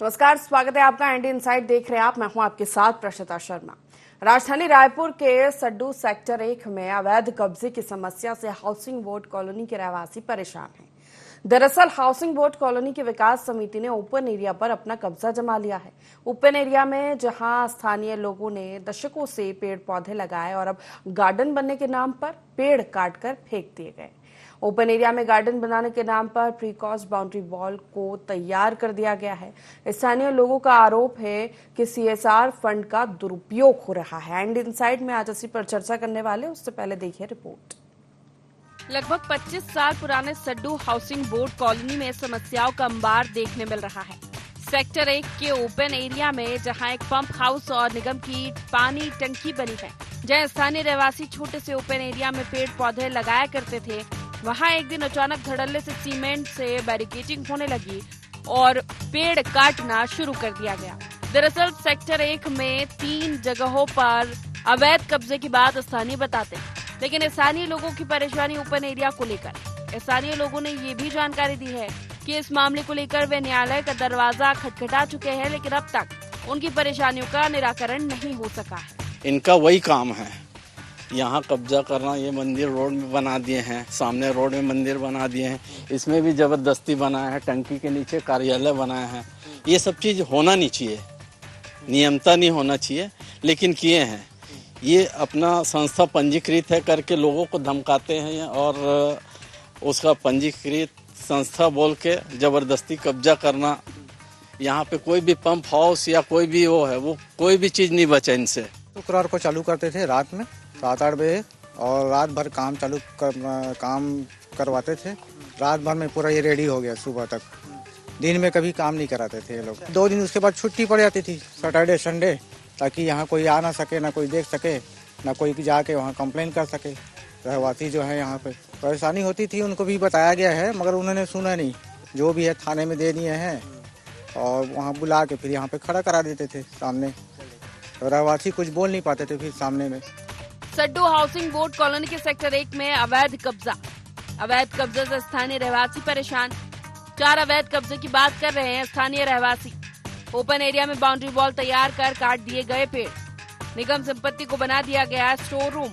नमस्कार, स्वागत है आपका एनडी इनसाइट देख रहे हैं आप। मैं हूं आपके साथ प्रशिता शर्मा। राजधानी रायपुर के सड्डू सेक्टर 1 में अवैध कब्जे की समस्या से हाउसिंग बोर्ड कॉलोनी के रहवासी परेशान हैं। दरअसल हाउसिंग बोर्ड कॉलोनी की विकास समिति ने ओपन एरिया पर अपना कब्जा जमा लिया है। ओपन एरिया में जहां स्थानीय लोगों ने दशकों से पेड़ पौधे लगाए और अब गार्डन बनने के नाम पर पेड़ काटकर फेंक दिए गए। ओपन एरिया में गार्डन बनाने के नाम पर प्रीकॉस्ट बाउंड्री वॉल को तैयार कर दिया गया है। स्थानीय लोगों का आरोप है कि सीएसआर फंड का दुरुपयोग हो रहा है। एंड इनसाइड में आज इसी पर चर्चा करने वाले, उससे पहले देखिए रिपोर्ट। लगभग 25 साल पुराने सड्डू हाउसिंग बोर्ड कॉलोनी में समस्याओं का अंबार देखने मिल रहा है। सेक्टर 1 के ओपन एरिया में जहां एक पंप हाउस और निगम की पानी टंकी बनी है, जहां स्थानीय रहवासी छोटे से ओपन एरिया में पेड़ पौधे लगाया करते थे, वहां एक दिन अचानक धड़ल्ले से सीमेंट से बैरिकेडिंग होने लगी और पेड़ काटना शुरू कर दिया गया। दरअसल सेक्टर 1 में 3 जगहों पर अवैध कब्जे की बात स्थानीय बताते हैं, लेकिन स्थानीय लोगों की परेशानी ओपन एरिया को लेकर। स्थानीय लोगों ने ये भी जानकारी दी है कि इस मामले को लेकर वे न्यायालय का दरवाजा खटखटा चुके हैं, लेकिन अब तक उनकी परेशानियों का निराकरण नहीं हो सका है। इनका वही काम है, यहाँ कब्जा करना। ये मंदिर रोड में बना दिए हैं, सामने रोड में मंदिर बना दिए हैं, इसमें भी जबरदस्ती बनाया है, टंकी के नीचे कार्यालय बनाया है। ये सब चीज़ होना नहीं चाहिए, नियमता नहीं होना चाहिए, लेकिन किए हैं। ये अपना संस्था पंजीकृत है करके लोगों को धमकाते हैं और उसका पंजीकृत संस्था बोल के जबरदस्ती कब्जा करना। यहाँ पे कोई भी पंप हाउस या कोई भी वो कोई भी चीज़ नहीं बचा इनसे। शुक्रवार को चालू करते थे रात में 7-8 बजे और रात भर काम काम करवाते थे। रात भर में पूरा ये रेडी हो गया सुबह तक। दिन में कभी काम नहीं कराते थे ये लोग। 2 दिन उसके बाद छुट्टी पड़ जाती थी, सैटरडे संडे, ताकि यहाँ कोई आ ना सके, ना कोई देख सके, ना कोई जाके वहाँ कंप्लेन कर सके। रहवासी जो है यहाँ पे परेशानी होती थी, उनको भी बताया गया है, मगर उन्होंने सुना नहीं। जो भी है थाने में दे दिए हैं और वहाँ बुला के फिर यहाँ पे खड़ा करा देते थे सामने। तो रहवासी कुछ बोल नहीं पाते थे फिर सामने में। सड्डू हाउसिंग बोर्ड कॉलोनी के सेक्टर 1 में अवैध कब्जा से स्थानीय रहवासी परेशान। 4 अवैध कब्जे की बात कर रहे हैं स्थानीय रहवासी। ओपन एरिया में बाउंड्री वॉल तैयार कर काट दिए गए पेड़। निगम संपत्ति को बना दिया गया स्टोर रूम।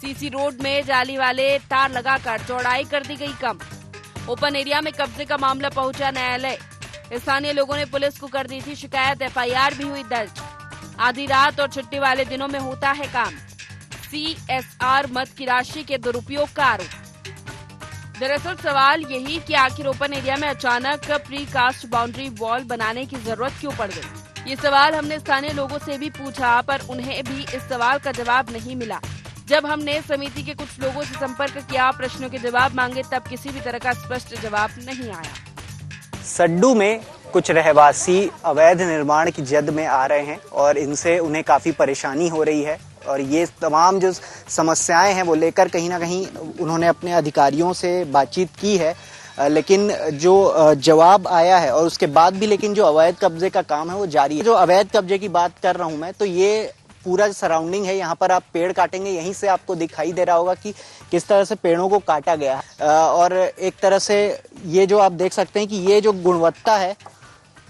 सीसी रोड में जाली वाले तार लगाकर चौड़ाई कर दी गई कम। ओपन एरिया में कब्जे का मामला पहुंचा न्यायालय। स्थानीय लोगों ने पुलिस को कर दी थी शिकायत। FIR भी हुई दर्ज। आधी रात और छुट्टी वाले दिनों में होता है काम। CSR मद की राशि के दुरुपयोग का आरोप। दरअसल सवाल यही कि आखिर ओपन एरिया में अचानक प्रीकास्ट बाउंड्री वॉल बनाने की जरूरत क्यों पड़ गई। ये सवाल हमने स्थानीय लोगों से भी पूछा, पर उन्हें भी इस सवाल का जवाब नहीं मिला। जब हमने समिति के कुछ लोगों से संपर्क किया, प्रश्नों के जवाब मांगे, तब किसी भी तरह का स्पष्ट जवाब नहीं आया। सड्डू में कुछ रहवासी अवैध निर्माण की जद में आ रहे हैं और इनसे उन्हें काफ़ी परेशानी हो रही है और ये तमाम जो समस्याएं हैं वो लेकर कहीं ना कहीं उन्होंने अपने अधिकारियों से बातचीत की है, लेकिन जो जवाब आया है और उसके बाद भी लेकिन जो अवैध कब्जे का काम है वो जारी है। जो अवैध कब्जे की बात कर रहा हूँ मैं, तो ये पूरा सराउंडिंग है, यहाँ पर आप पेड़ काटेंगे, यहीं से आपको दिखाई दे रहा होगा कि किस तरह से पेड़ों को काटा गया है। और एक तरह से ये जो आप देख सकते हैं कि ये जो गुणवत्ता है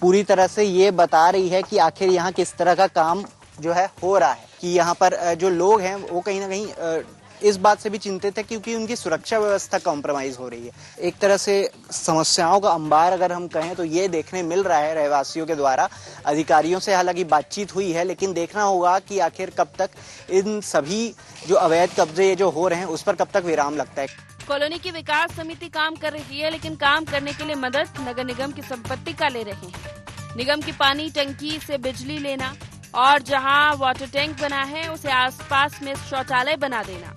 पूरी तरह से ये बता रही है कि आखिर यहाँ किस तरह का काम जो है हो रहा है, कि यहाँ पर जो लोग हैं वो कहीं ना कहीं इस बात से भी चिंतित है क्योंकि उनकी सुरक्षा व्यवस्था कॉम्प्रोमाइज हो रही है। एक तरह से समस्याओं का अंबार अगर हम कहें तो ये देखने मिल रहा है रहवासियों के द्वारा। अधिकारियों से हालांकि बातचीत हुई है, लेकिन देखना होगा कि आखिर कब तक इन सभी जो अवैध कब्जे जो हो रहे हैं उस पर कब तक विराम लगता है। कॉलोनी की विकास समिति काम कर रही है, लेकिन काम करने के लिए मदद नगर निगम की संपत्ति का ले रहे हैं। निगम की पानी टंकी से बिजली लेना और जहां वाटर टैंक बना है उसे आसपास में शौचालय बना देना,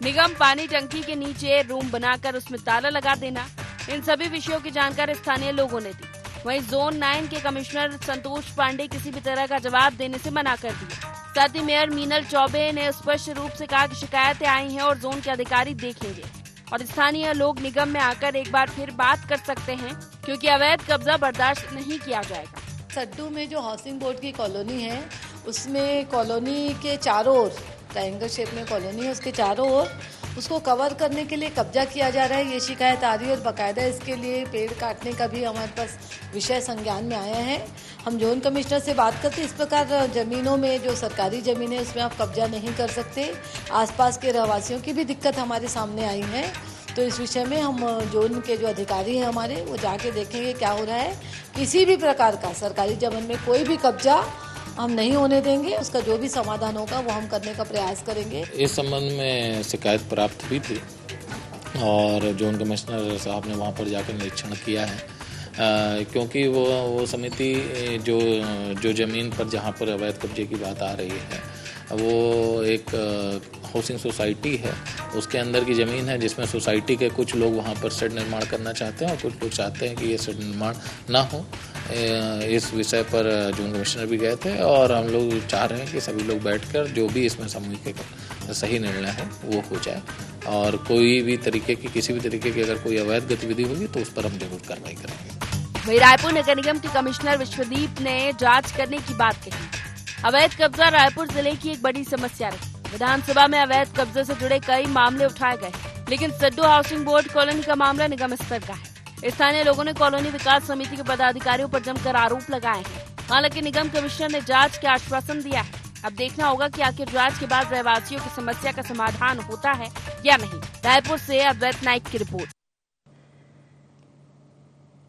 निगम पानी टंकी के नीचे रूम बनाकर उसमें ताला लगा देना, इन सभी विषयों की जानकारी स्थानीय लोगों ने दी। वहीं जोन 9 के कमिश्नर संतोष पांडे किसी भी तरह का जवाब देने से मना कर दिया। साथ ही मेयर मीनल चौबे ने स्पष्ट रूप से कहा कि शिकायतें आई हैं और जोन के अधिकारी देखेंगे और स्थानीय लोग निगम में आकर एक बार फिर बात कर सकते हैं, क्योंकि अवैध कब्जा बर्दाश्त नहीं किया जाएगा। सड्डू में जो हाउसिंग बोर्ड की कॉलोनी है, उसमें कॉलोनी के चारों ओर ट्रायंगल शेप में कॉलोनी है, उसके चारों ओर उसको कवर करने के लिए कब्जा किया जा रहा है। ये शिकायत आ रही है और बाकायदा इसके लिए पेड़ काटने का भी हमारे पास विषय संज्ञान में आया है हम जोन कमिश्नर से बात करते, इस प्रकार ज़मीनों में जो सरकारी ज़मीन है उसमें आप कब्जा नहीं कर सकते। आसपास के रहवासियों की भी दिक्कत हमारे सामने आई है, तो इस विषय में हम जोन के जो अधिकारी हैं हमारे, वो जाके देखेंगे क्या हो रहा है। किसी भी प्रकार का सरकारी ज़मीन में कोई भी कब्जा हम नहीं होने देंगे, उसका जो भी समाधान होगा वो हम करने का प्रयास करेंगे। इस संबंध में शिकायत प्राप्त हुई थी और जोन कमिश्नर साहब ने वहाँ पर जाकर निरीक्षण किया है, क्योंकि वो समिति जो ज़मीन पर जहाँ पर अवैध कब्जे की बात आ रही है वो एक हाउसिंग सोसाइटी है, उसके अंदर की ज़मीन है जिसमें सोसाइटी के कुछ लोग वहाँ पर शेड निर्माण करना चाहते हैं और कुछ लोग चाहते हैं कि ये शेड निर्माण ना हो। इस विषय पर जोन कमिश्नर भी गए थे और हम लोग चाह रहे हैं कि सभी लोग बैठकर जो भी इसमें सामूहिक सही निर्णय हो वो हो जाए और कोई भी तरीके की किसी भी तरीके की अगर कोई अवैध गतिविधि होगी तो उस पर हम जरूर कार्रवाई करेंगे। वहीं रायपुर नगर निगम के कमिश्नर विश्वदीप ने जांच करने की बात कही। अवैध कब्जा रायपुर जिले की एक बड़ी समस्या रही। विधानसभा में अवैध कब्जे से जुड़े कई मामले उठाए गए, लेकिन सड्डू हाउसिंग बोर्ड कॉलोनी का मामला निगम स्तर का है। स्थानीय लोगों ने कॉलोनी विकास समिति के पदाधिकारियों पर जमकर आरोप लगाए हैं। हालांकि निगम कमिश्नर ने जांच के आश्वासन दिया है। अब देखना होगा कि आखिर जांच के बाद रहवासियों की समस्या का समाधान होता है या नहीं। रायपुर से अद्वैत नाइक की रिपोर्ट।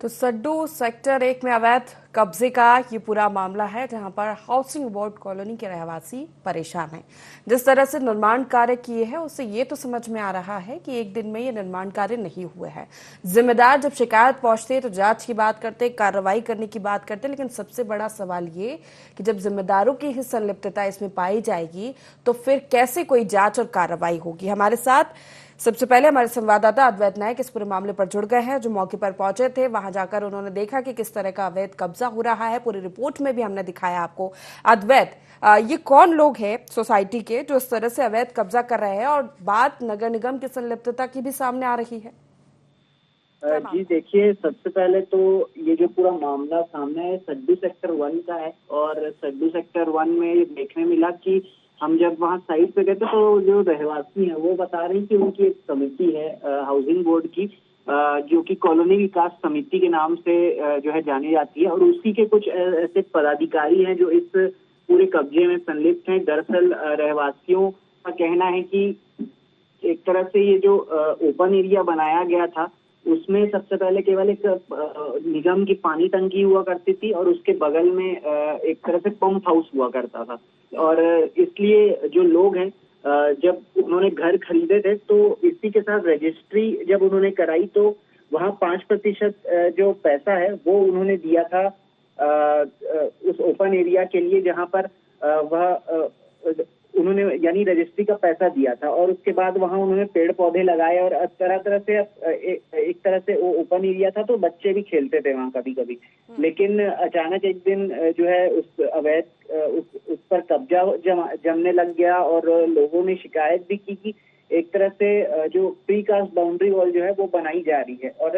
तो सड्डू सेक्टर 1 में अवैध कब्जे का ये पूरा मामला है, जहां पर हाउसिंग बोर्ड कॉलोनी के रहवासी परेशान हैं। जिस तरह से निर्माण कार्य किए हैं उससे ये तो समझ में आ रहा है कि एक दिन में ये निर्माण कार्य नहीं हुए हैं। जिम्मेदार जब शिकायत पहुंचते तो जांच की बात करते, कार्रवाई करने की बात करते, लेकिन सबसे बड़ा सवाल ये कि जब जिम्मेदारों की ही संलिप्तता इसमें पाई जाएगी तो फिर कैसे कोई जांच और कार्रवाई होगी। हमारे साथ सबसे पहले हमारे संवाददाता अद्वैत नायक इस पूरे मामले पर जुड़ गए हैं, जो मौके पर पहुंचे थे। वहां जाकर उन्होंने देखा कि किस तरह का अवैध कब्जा हो रहा है। पूरी रिपोर्ट में भी हमने दिखाया आपको। अद्वैत, ये कौन लोग हैं सोसाइटी के जो इस तरह से अवैध कब्जा कर रहे हैं, और बात नगर निगम की संलिप्तता की भी सामने आ रही है? जी देखिए, सबसे पहले तो ये जो पूरा मामला सामने है सड्डू सेक्टर 1 का है, और सड्डू सेक्टर 1 में ये देखने मिला कि हम जब वहाँ साइट पे गए थे तो जो रहवासी हैं वो बता रहे हैं कि उनकी एक समिति है हाउसिंग बोर्ड की, जो कि कॉलोनी विकास समिति के नाम से जो है जानी जाती है, और उसी के कुछ ऐसे पदाधिकारी हैं जो इस पूरे कब्जे में संलिप्त हैं। दरअसल रहवासियों का कहना है कि एक तरह से ये जो ओपन एरिया बनाया गया था उसमें सबसे पहले केवल एक निगम की पानी टंकी हुआ करती थी और उसके बगल में एक तरह से पंप हाउस हुआ करता था, और इसलिए जो लोग हैं जब उन्होंने घर खरीदे थे तो इसी के साथ रजिस्ट्री जब उन्होंने कराई तो वहाँ 5% जो पैसा है वो उन्होंने दिया था उस ओपन एरिया के लिए, जहाँ पर वह उन्होंने यानी रजिस्ट्री का पैसा दिया था, और उसके बाद वहाँ उन्होंने पेड़ पौधे लगाए और तरह से एक तरह से वो ओपन एरिया था तो बच्चे भी खेलते थे वहाँ कभी कभी। लेकिन अचानक एक दिन जो है उस अवैध उस पर कब्जा जमने लग गया, और लोगों ने शिकायत भी की कि एक तरह से जो प्री कास्ट बाउंड्री वॉल जो है वो बनाई जा रही है, और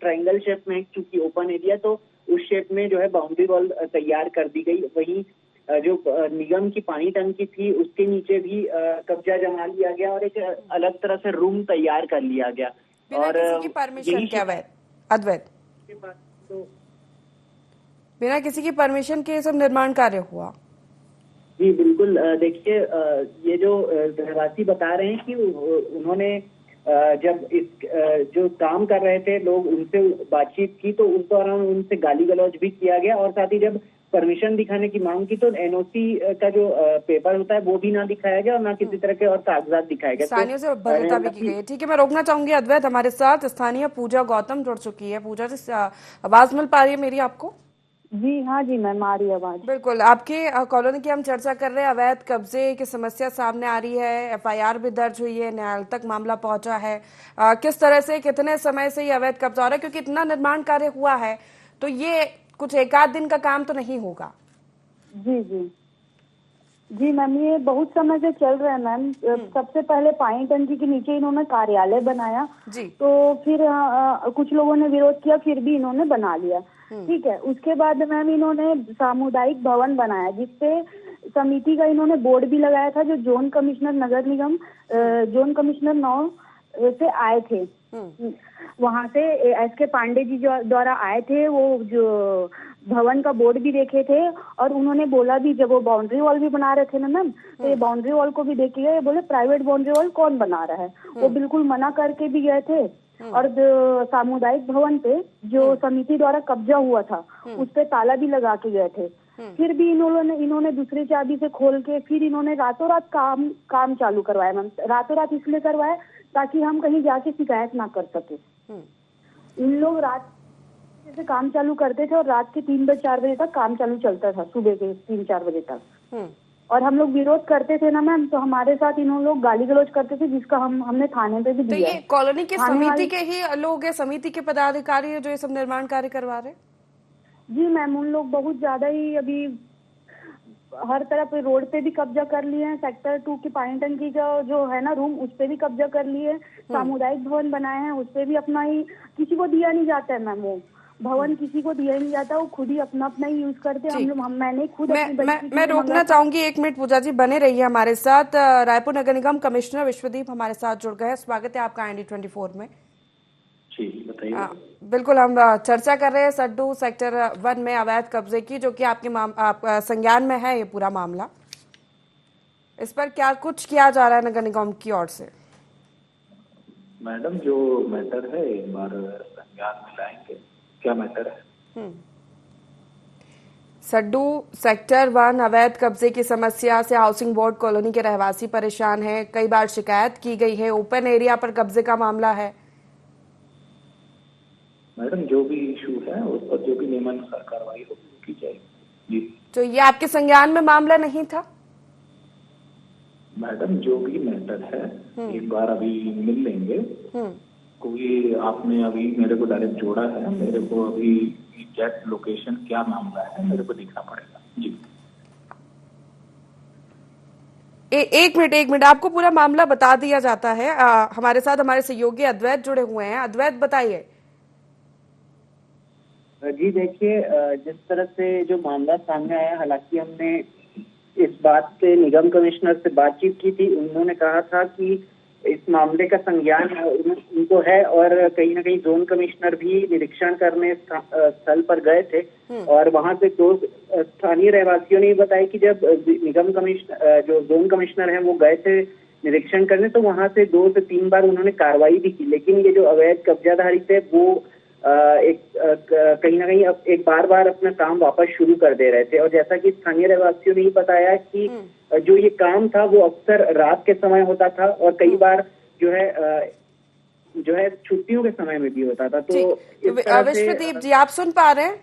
ट्रायंगल शेप में चूंकि ओपन एरिया तो उस शेप में जो है बाउंड्री वॉल तैयार कर दी गई। वहीं जो निगम की पानी टंकी थी उसके नीचे भी कब्जा जमा लिया गया और एक अलग तरह से रूम तैयार कर लिया गया। और किसी की परमिशन के अद्वैत तो बिना किसी की परमिशन के सब निर्माण कार्य हुआ? जी बिल्कुल। देखिए, ये जो रहवासी बता रहे हैं कि उन्होंने जब इस जो काम कर रहे थे लोग उनसे बातचीत की तो उस दौरान उनसे गाली गलौज भी किया गया, और साथ ही जब परमिशन दिखाने की मांग की तो एनओसी का जो पेपर होता है वो भी ना दिखाया गया और ना किसी तरह के और कागजात दिखाए गए। स्थानीय से भद्रता भी की गई। ठीक है, मैं रोकना चाहूंगी अद्वैत। हमारे साथ स्थानीय पूजा गौतम जुड़ चुकी है। पूजा जी, आवाज मिल पा रही है मेरी आपको? जी हाँ जी मैम, आ रही है आवाज। बिल्कुल, आपके कॉलोनी की हम चर्चा कर रहे हैं। अवैध कब्जे की समस्या सामने आ रही है, एफआईआर भी दर्ज हुई है, न्यायालय तक मामला पहुंचा है। किस तरह से, कितने समय से ये अवैध कब्जा हो रहा है? क्योंकि इतना निर्माण कार्य हुआ है तो ये कुछ एक आध दिन का काम तो नहीं होगा। जी जी जी मैम, ये बहुत समय से चल रहा है मैम। सबसे पहले पानी टंकी के नीचे इन्होंने कार्यालय बनाया जी, तो फिर कुछ लोगों ने विरोध किया, फिर भी इन्होंने बना लिया। ठीक है, उसके बाद मैम इन्होंने सामुदायिक भवन बनाया जिसपे समिति का इन्होंने बोर्ड भी लगाया था, जो जोन कमिश्नर नगर निगम जोन कमिश्नर 9 से आए थे। वहां से एस के पांडे जी जो द्वारा आए थे, वो जो भवन का बोर्ड भी देखे थे और उन्होंने बोला भी, जब वो बाउंड्री वॉल भी बना रहे थे ना मैम, तो ये बाउंड्री वॉल को भी देख के गए, बोले प्राइवेट बाउंड्री वॉल कौन बना रहा है, वो बिल्कुल मना करके भी गए थे। और जो सामुदायिक भवन पे जो समिति द्वारा कब्जा हुआ था उस पे ताला भी लगा के गए थे। फिर भी इन्होंने दूसरी चाबी से खोल के फिर इन्होंने रातों रात काम चालू करवाया मैम। रातों रात इसलिए करवाया ताकि हम कहीं जाके शिकायत ना कर सके। इन लोग रात से काम चालू करते थे और रात के 3 बजे 4 बजे तक काम चालू चलता था, सुबह के 3-4 बजे तक। और हम लोग विरोध करते थे ना मैम, तो हमारे साथ इन्होंने लोग गाली गलौज करते थे, जिसका हमने थाने पे भी दिया। तो ये कॉलोनी के समिति के ही लोग हैं, समिति के पदाधिकारी है जो ये सब निर्माण कार्य करवा रहे हैं? जी मैम, उन लोग बहुत ज्यादा ही अभी हर तरफ रोड पे भी कब्जा कर लिए हैं। सेक्टर 2 की पानी टंकी का जो है ना रूम, उस पे भी कब्जा कर लिए। सामुदायिक भवन बनाए हैं, उस पे भी अपना ही, किसी को दिया नहीं जाता है मैम। वो भवन किसी को दिया नहीं जाता, वो खुद ही अपना ही यूज करते हैं। मैंने खुद मैं रोकना चाहूंगी 1 मिनट। पूजा जी बने रहिए हमारे साथ। रायपुर नगर निगम कमिश्नर विश्वदीप हमारे साथ जुड़ गए हैं। स्वागत है आपका IND24 में। बताइए। बिल्कुल, हम चर्चा कर रहे हैं सड्डू सेक्टर 1 में अवैध कब्जे की, जो कि आपके संज्ञान में है ये पूरा मामला। इस पर क्या कुछ किया जा रहा है नगर निगम की ओर से? मैडम, जो मैटर है एक बार संज्ञान में लाएंगे। क्या मैटर है? सड्डू सेक्टर 1 अवैध कब्जे की समस्या से हाउसिंग बोर्ड कॉलोनी के रहवासी परेशान हैं। कई बार शिकायत की गई है। ओपन एरिया पर कब्जे का मामला है। मैडम, जो भी इशू है उस पर जो भी नियमानुसार कार्रवाई होगी की जाएगी। जी। तो ये आपके संज्ञान में मामला नहीं था? मैडम, जो भी मैटर है एक बार अभी मिल लेंगे। कोई आपने अभी मेरे को डायरेक्ट जोड़ा है, मेरे को अभी एग्जैक्ट लोकेशन क्या मामला है मेरे को देखना पड़ेगा। जी। एक मिनट, आपको पूरा मामला बता दिया जाता है। हमारे साथ हमारे सहयोगी अद्वैत जुड़े हुए हैं। अद्वैत, बताइए। जी देखिए, जिस तरह से जो मामला सामने आया, हालांकि हमने इस बात पे निगम कमिश्नर से बातचीत की थी। उन्होंने कहा था कि इस मामले का संज्ञान उनको है और कहीं ना कहीं जोन कमिश्नर भी निरीक्षण करने स्थल पर गए थे। और वहां से 2 स्थानीय रहवासियों ने बताया कि जब निगम कमिश्नर जो जोन कमिश्नर हैं वो गए थे निरीक्षण करने, तो वहां से 2 से 3 बार उन्होंने कार्रवाई भी की। लेकिन ये जो अवैध कब्जाधारी थे वो कहीं ना कहीं अब एक बार अपना काम वापस शुरू कर दे रहे थे। और जैसा कि स्थानीय रहवासियों ने बताया कि जो ये काम था वो अक्सर रात के समय होता था और कई बार जो है छुट्टियों के समय में भी होता था। तो विश्वदीप जी, आप सुन पा रहे हैं?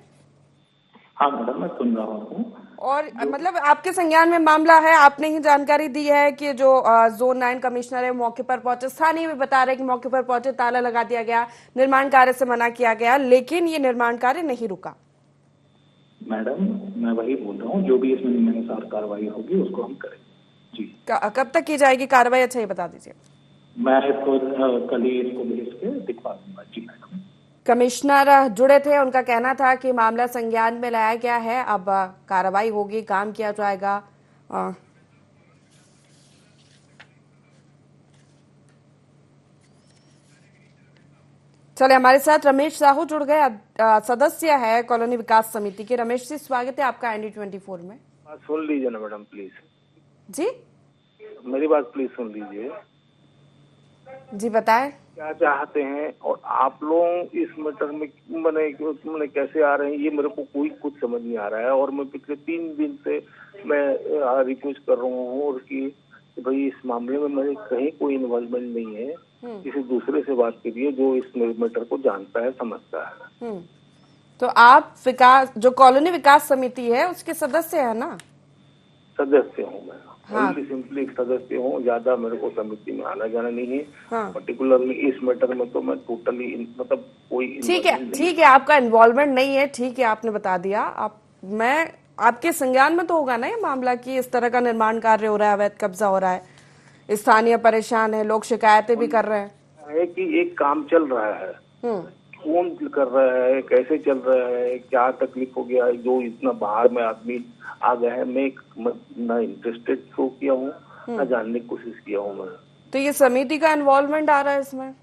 हाँ मैडम, मैं सुन रहा हूँ। और मतलब आपके संज्ञान में मामला है, आपने ही जानकारी दी है कि जो जोन 9 कमिश्नर है मौके पर पहुंचे। स्थानीय भी बता रहे हैं कि मौके पर पहुंचे, ताला लगा दिया गया, निर्माण कार्य से मना किया गया, लेकिन ये निर्माण कार्य नहीं रुका। मैडम, मैं वही बोल रहा हूँ, जो भी इसमें नियमानुसार कार्रवाई होगी उसको हम करेंगे। जी। कब तक की जाएगी कार्रवाई? अच्छा, ये बता दीजिए। मैं इसको कल ही इसको भेज के दिखवा दूंगा। जी मैडम। कमिश्नर जुड़े थे, उनका कहना था कि मामला संज्ञान में लाया गया है, अब कार्रवाई होगी, काम किया जाएगा। चले, हमारे साथ रमेश साहू जुड़ गए, सदस्य है कॉलोनी विकास समिति के। रमेश जी, स्वागत है आपका IND24 में। सुन लीजिए ना मैडम प्लीज। जी, मेरी बात प्लीज सुन लीजिए। जी बताएं क्या चाहते हैं और आप लोग इस मैटर में मैंने कैसे आ रहे हैं, ये मेरे को कोई कुछ समझ नहीं आ रहा है। और मैं पिछले 3 दिन से मैं रिक्वेस्ट कर रहा हूँ और कि भाई इस मामले में मेरे कहीं कोई इन्वॉल्वमेंट नहीं है, किसी दूसरे से बात करिए जो इस मैटर को जानता है, समझता है। तो आप जो कॉलोनी विकास समिति है उसके सदस्य है ना? सदस्य हूँ मैं। हाँ। सिंपली एक सदस्य हूँ, ज्यादा मेरे को समिति में आना जाना नहीं है। हाँ। पर्टिकुलरली इस मैटर में तो मैं टोटली मतलब कोई ठीक है, आपका इन्वॉल्वमेंट नहीं है, ठीक है, आपने बता दिया। आपके संज्ञान में तो होगा ना ये मामला कि इस तरह का निर्माण कार्य हो रहा है, अवैध कब्जा हो रहा है, स्थानीय परेशान है, लोग शिकायतें भी कर रहे हैं कि एक काम चल रहा है, कौन कर रहा है, कैसे चल रहा है, क्या तकलीफ हो गया, जो इतना बाहर में आदमी आ गया है। मैं ना इंटरेस्टेड शो किया हूँ, ना जानने की कोशिश किया हूँ मैं। तो ये समिति का इन्वॉल्वमेंट आ रहा है इसमें?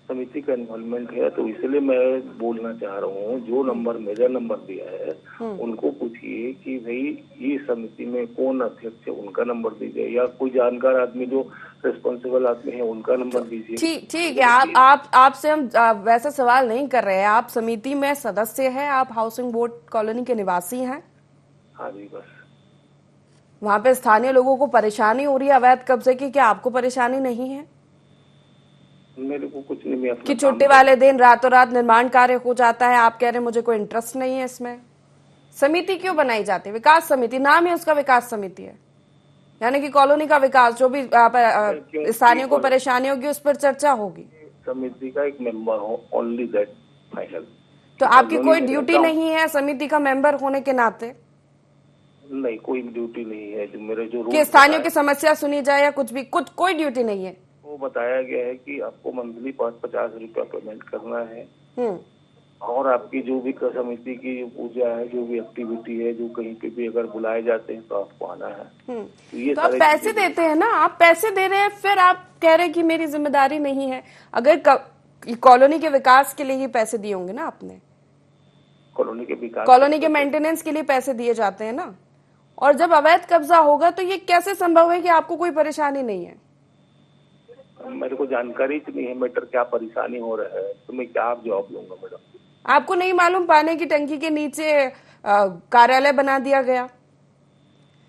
समिति का इन्वॉल्वमेंट है, तो इसलिए मैं बोलना चाह रहा हूँ, जो नंबर मेरा नंबर दिया है उनको पूछिए कि भाई ये समिति में कौन अध्यक्ष है, उनका नंबर दीजिए, या कोई जानकार आदमी जो रिस्पॉन्सिबल आदमी है उनका नंबर दीजिए। ठीक है, आपसे हम वैसा सवाल नहीं कर रहे हैं। आप समिति में सदस्य हैं, आप हाउसिंग बोर्ड कॉलोनी के निवासी हैं। हाँ जी, बस वहां पे स्थानीय लोगों को परेशानी हो रही है अवैध कब्जे की, क्या आपको परेशानी नहीं है? मेरे को कुछ नहीं, मैं कि छुट्टी वाले दिन रातों रात निर्माण कार्य हो जाता है, आप कह रहे हैं मुझे कोई इंटरेस्ट नहीं है इसमें। समिति क्यों बनाई जाती है? विकास समिति, नाम है उसका, विकास समिति है, यानी कि कॉलोनी का विकास, जो भी स्थानीय को परेशानी होगी उस पर चर्चा होगी। समिति का एक मेंबर हो, ओनली दैट फाइनल। तो आपकी कोई ड्यूटी नहीं है समिति का मेंबर होने के नाते? नहीं, कोई ड्यूटी नहीं है। जो मेरे जो कि स्थानीय की समस्या सुनी जाए या कुछ भी, कोई ड्यूटी नहीं है। वो बताया गया है कि आपको मंथली 50 रुपया पेमेंट करना है, और आपकी जो भी समिति की पूजा है, जो भी एक्टिविटी है, जो कहीं पे भी अगर बुलाए जाते हैं तो आपको आना है। तो ये आप पैसे देते हैं ना, आप पैसे दे रहे हैं, फिर आप कह रहे हैं कि मेरी जिम्मेदारी नहीं है। अगर कॉलोनी के विकास के लिए ही पैसे दिए होंगे ना आपने, कॉलोनी के विकास, कॉलोनी के मेंटेनेंस के लिए पैसे दिए जाते हैं ना। और जब अवैध कब्जा होगा तो ये कैसे संभव है कि आपको कोई परेशानी नहीं है? मेरे को जानकारी नहीं है मैटर क्या परेशानी हो रहा है, तो मैं क्या जवाब लूंगा मैडम? आपको नहीं मालूम पानी की टंकी के नीचे कार्यालय बना दिया गया,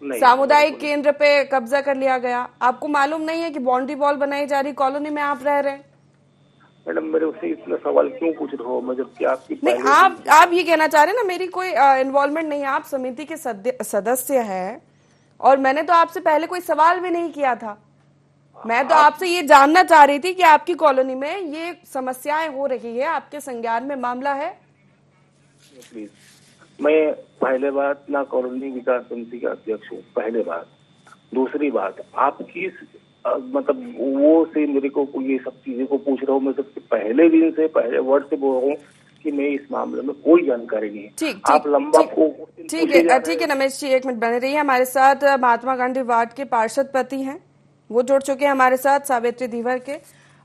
सामुदायिक केंद्र पे कब्जा कर लिया गया? आपको मालूम नहीं है कि बाउंड्री वॉल बनाई जा रही कॉलोनी में आप रह रहे हैं? मैडम मेरे से इतना सवाल क्यों पूछ रहे हो? मैं जब क्या आपकी नहीं, आप ये कहना चाह रहे हैं ना मेरी कोई इन्वॉल्वमेंट नहीं है, आप समिति के सदस्य हैं, और मैंने तो आपसे पहले कोई सवाल भी नहीं किया था। मैं तो आपसे ये जानना चाह रही थी कि आपकी कॉलोनी में ये समस्याएं हो रही है, आपके संज्ञान में मामला है? प्लीज, मैं पहले बात ना कॉलोनी विकास समिति का अध्यक्ष हूँ, पहले बात। दूसरी बात, आपकी मतलब वो से मेरे को ये सब चीजें को पूछ रहा हूँ। मैं सबसे पहले दिन से, पहले वर्ड से बोल रहा हूँ कि मैं इस मामले में कोई जानकारी नहीं है। आप लंबा ठीक है रमेश जी, एक मिनट बने रहिए। हमारे साथ महात्मा गांधी वार्ड के पार्षद पति हैं, वो जुड़ चुके हैं हमारे साथ, सावित्री धीवर के।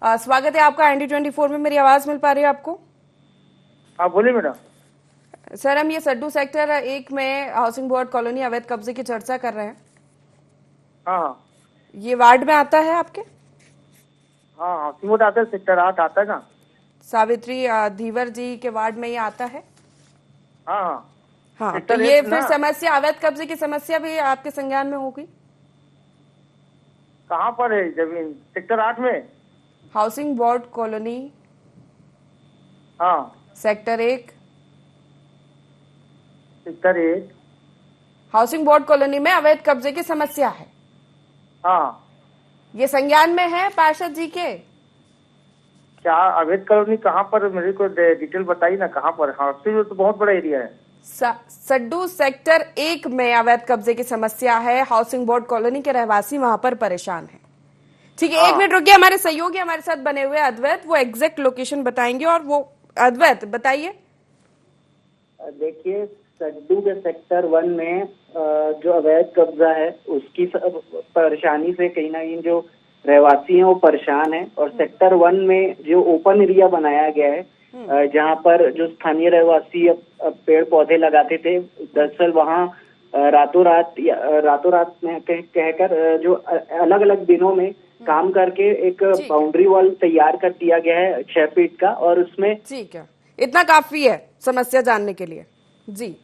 स्वागत है आपका ND24 में। मेरी आवाज मिल पा रही है आपको? आप बोलिए मैडम। सर, हम ये सड्डू सेक्टर 1 में हाउसिंग बोर्ड कॉलोनी अवैध कब्जे की चर्चा कर रहे हैं। हाँ, ये वार्ड में आता है आपके? हाँ, हाउसिंग बोर्ड आता है, सेक्टर 8 आता है ना। सावित्री धीवर जी के वार्ड में ये आता है? हाँ, तो ये फिर समस्या, अवैध कब्जे की समस्या भी आपके संज्ञान में होगी? कहाँ पर है जमीन? सेक्टर 8 में, हाउसिंग बोर्ड कॉलोनी। हाँ, sector 1, sector 1 housing board colony में अवैध कब्जे की समस्या है। हाँ, ये संज्ञान में है पार्षद जी के? क्या अवैध कॉलोनी कहाँ पर? मेरे को डिटेल बताइए ना, कहाँ पर? हाउसिंग तो बहुत बड़ा एरिया है। सड्डू सेक्टर 1 में अवैध कब्जे की समस्या है, हाउसिंग बोर्ड कॉलोनी के रहवासी वहां पर परेशान हैं। ठीक है, 1 मिनट रुकिए, हमारे सहयोगी हमारे साथ बने हुए अद्वैत, वो एग्जैक्ट लोकेशन बताएंगे। और वो अद्वैत बताइए। देखिए, सड्डू के सेक्टर 1 में जो अवैध कब्जा है उसकी परेशानी से कहीं ना कहीं जो रहवासी हैं वो परेशान हैं। और सेक्टर 1 में जो ओपन एरिया बनाया गया है, जहाँ पर जो स्थानीय रहवासी पेड़ पौधे लगाते थे, दरअसल वहाँ रातों रात में कहकर जो अलग अलग दिनों में काम करके एक बाउंड्री वॉल तैयार कर दिया गया है 6 फीट का, और उसमें ठीक है, इतना काफी है समस्या जानने के लिए जी।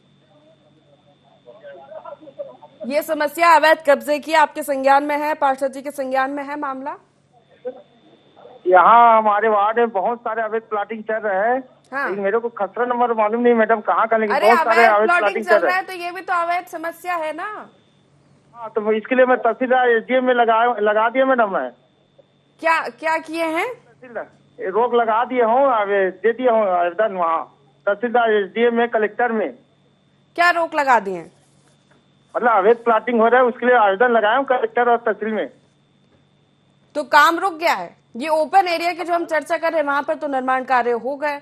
ये समस्या अवैध कब्जे की आपके संज्ञान में है, पार्षद जी के संज्ञान में है मामला? यहाँ हमारे वार्ड में बहुत सारे अवैध प्लाटिंग चल रहे हैं। हाँ। मेरे को खसरा नंबर मालूम नहीं मैडम कहाँ का, लेकिन बहुत सारे अवैध प्लाटिंग चल रहा है। तो ये भी तो अवैध समस्या है ना। हाँ, तो इसके लिए मैं तहसीलदार SDM में लगा दिया मैडम। मैं क्या किए हैं? तहसीलदार रोक लगा दिए हूँ, दे दिया हूँ आवेदन वहाँ तहसीलदार SDM में, कलेक्टर में। क्या रोक लगा दिए हैं? मतलब अवैध प्लाटिंग हो रहा है उसके लिए आवेदन लगाया हूँ कलेक्टर और तहसील में। तो काम रुक गया है? ये ओपन एरिया की जो हम चर्चा कर रहे हैं वहां पर तो निर्माण कार्य हो गए।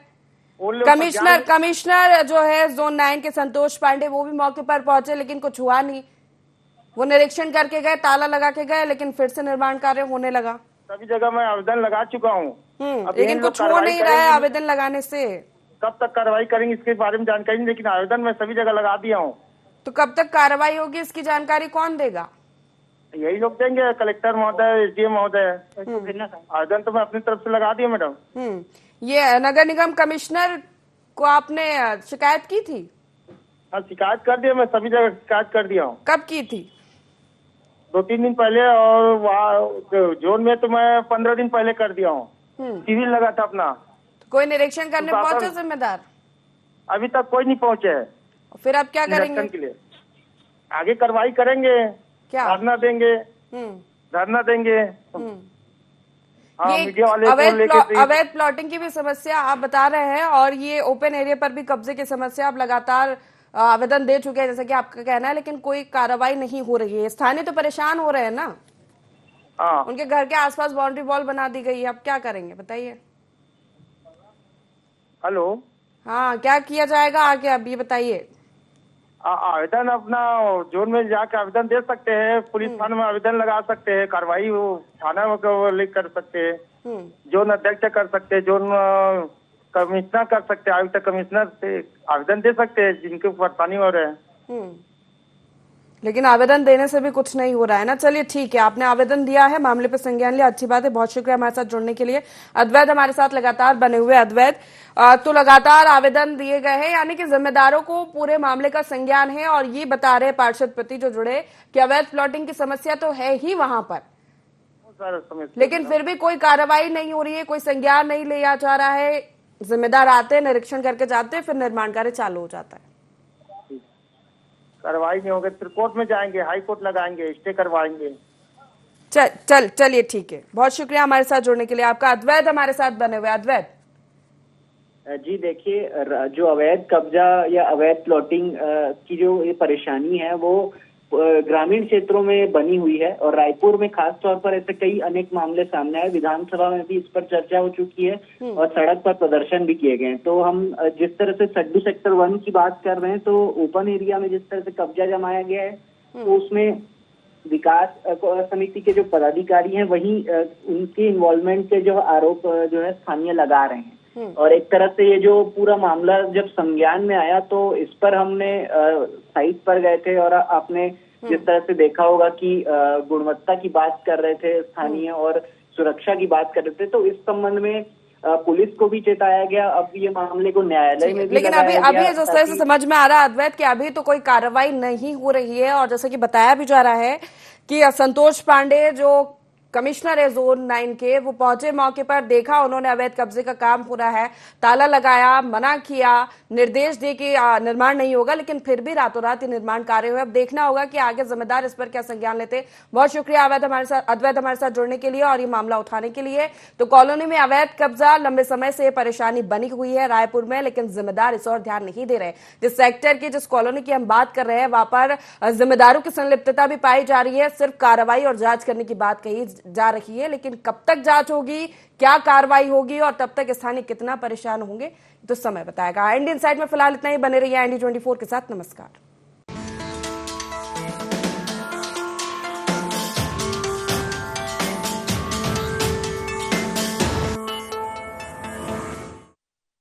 कमिश्नर जो है जोन 9 के संतोष पांडे, वो भी मौके पर पहुंचे, लेकिन कुछ हुआ नहीं। वो निरीक्षण करके गए, ताला लगा के गए, लेकिन फिर से निर्माण कार्य होने लगा। सभी जगह मैं आवेदन लगा चुका हूँ। लेकिन कुछ हो नहीं रहा है आवेदन लगाने से। कब तक कार्रवाई करेंगे इसके बारे में जानकारी नहीं, लेकिन आवेदन मैं सभी जगह लगा दिया हूँ। तो कब तक कार्रवाई होगी इसकी जानकारी कौन देगा? यही लोग देंगे, कलेक्टर महोदय, SDM महोदय। आवेदन तो मैं अपनी तरफ से लगा दिया मैडम। ये नगर निगम कमिश्नर को आपने शिकायत की थी? हाँ, शिकायत कर दिया, मैं सभी जगह शिकायत कर दिया हूँ। कब की थी? 2-3 दिन पहले, और वहाँ जोन में तो मैं 15 दिन पहले कर दिया हूँ। सिविल लगा था अपना। तो कोई निरीक्षण करने पहुंचे जिम्मेदार? अभी तक कोई नहीं पहुंचे है। फिर आप क्या करेंगे? के लिए आगे कार्रवाई करेंगे, क्या धरना देंगे? धरना देंगे। हाँ, मीडिया वाले अवैध प्लॉटिंग की भी समस्या आप बता रहे हैं, और ये ओपन एरिया पर भी कब्जे की समस्या आप लगातार आवेदन दे चुके हैं जैसा कि आपका कहना है, लेकिन कोई कार्रवाई नहीं हो रही है। स्थानीय तो परेशान हो रहे हैं ना। उनके घर के आसपास बाउंड्री वॉल बना दी गई है, अब क्या करेंगे बताइए? हेलो, हाँ, क्या किया जाएगा आगे, अब ये बताइए। आवेदन अपना जोन में जाके आवेदन दे सकते हैं, पुलिस थाने में आवेदन लगा सकते हैं, कार्रवाई वो थाना में कर सकते हैं, जोन अध्यक्ष कर सकते हैं, जोन कमिश्नर कर सकते हैं, आयुक्त कमिश्नर से आवेदन दे सकते हैं जिनके परेशानी हो रहे हैं। लेकिन आवेदन देने से भी कुछ नहीं हो रहा है ना। चलिए ठीक है, आपने आवेदन दिया है, मामले पर संज्ञान लिया, अच्छी बात है। बहुत शुक्रिया हमारे साथ जुड़ने के लिए। अद्वैत हमारे साथ लगातार बने हुए। अद्वैत, तो लगातार आवेदन दिए गए हैं, यानी कि जिम्मेदारों को पूरे मामले का संज्ञान है, और ये बता रहे पार्षद पति जो जुड़े कि अवैध प्लॉटिंग की समस्या तो है ही वहां पर, लेकिन फिर भी कोई कार्रवाई नहीं हो रही है, कोई संज्ञान नहीं लिया जा रहा है। जिम्मेदार आते हैं, निरीक्षण करके जाते हैं, फिर निर्माण कार्य चालू हो जाता है। कार्रवाई नहीं होगी फिर कोर्ट में जाएंगे, हाई कोर्ट लगाएंगे, स्टे करवाएंगे। चलिए ठीक है, बहुत शुक्रिया हमारे साथ जुड़ने के लिए आपका। अद्वैत हमारे साथ बने हुए। अद्वैत जी, देखिए, जो अवैध कब्जा या अवैध प्लॉटिंग की जो ये परेशानी है वो ग्रामीण क्षेत्रों में बनी हुई है, और रायपुर में खास तौर पर ऐसे कई अनेक मामले सामने आए। विधानसभा में भी इस पर चर्चा हो चुकी है और सड़क पर प्रदर्शन भी किए गए। तो हम जिस तरह से सड्डू सेक्टर 1 की बात कर रहे हैं, तो ओपन एरिया में जिस तरह से कब्जा जमाया गया है, तो उसमें विकास समिति के जो पदाधिकारी हैं वही उनके इन्वॉल्वमेंट के जो आरोप जो है स्थानीय लगा रहे हैं। और एक तरह से ये जो पूरा मामला जब संज्ञान में आया, तो इस पर हमने साइट पर गए थे, और आपने जिस तरह से देखा होगा कि गुणवत्ता की बात कर रहे थे स्थानीय और सुरक्षा की बात कर रहे थे। तो इस संबंध में पुलिस को भी चेताया गया। अब ये मामले को न्यायालय में भी लेकिन अभी जिस तरह से समझ में आ रहा है अद्वैत कि अभी तो कोई कार्रवाई नहीं हो रही है, और जैसे कि बताया भी जा रहा है कि संतोष पांडे जो कमिश्नर है जोन 9 के, वो पहुंचे मौके पर, देखा उन्होंने अवैध कब्जे का काम पूरा है, ताला लगाया, मना किया, निर्देश दिए कि निर्माण नहीं होगा, लेकिन फिर भी रातों रात ये निर्माण कार्य हुए। अब देखना होगा कि आगे जिम्मेदार इस पर क्या संज्ञान लेते। बहुत शुक्रिया अद्वैत हमारे साथ जुड़ने के लिए और ये मामला उठाने के लिए। तो कॉलोनी में अवैध कब्जा लंबे समय से परेशानी बनी हुई है रायपुर में, लेकिन जिम्मेदार इस और ध्यान नहीं दे रहे। जिस सेक्टर की, जिस कॉलोनी की हम बात कर रहे हैं, वहां पर जिम्मेदारों की संलिप्तता भी पाई जा रही है। सिर्फ कार्रवाई और जांच करने की बात कही जा रही है, लेकिन कब तक जांच होगी, क्या कार्रवाई होगी, और तब तक स्थानीय कितना परेशान होंगे, तो समय बताएगा। इंडियन साइड में फिलहाल इतना ही। बने रहिए IND24 के साथ। नमस्कार।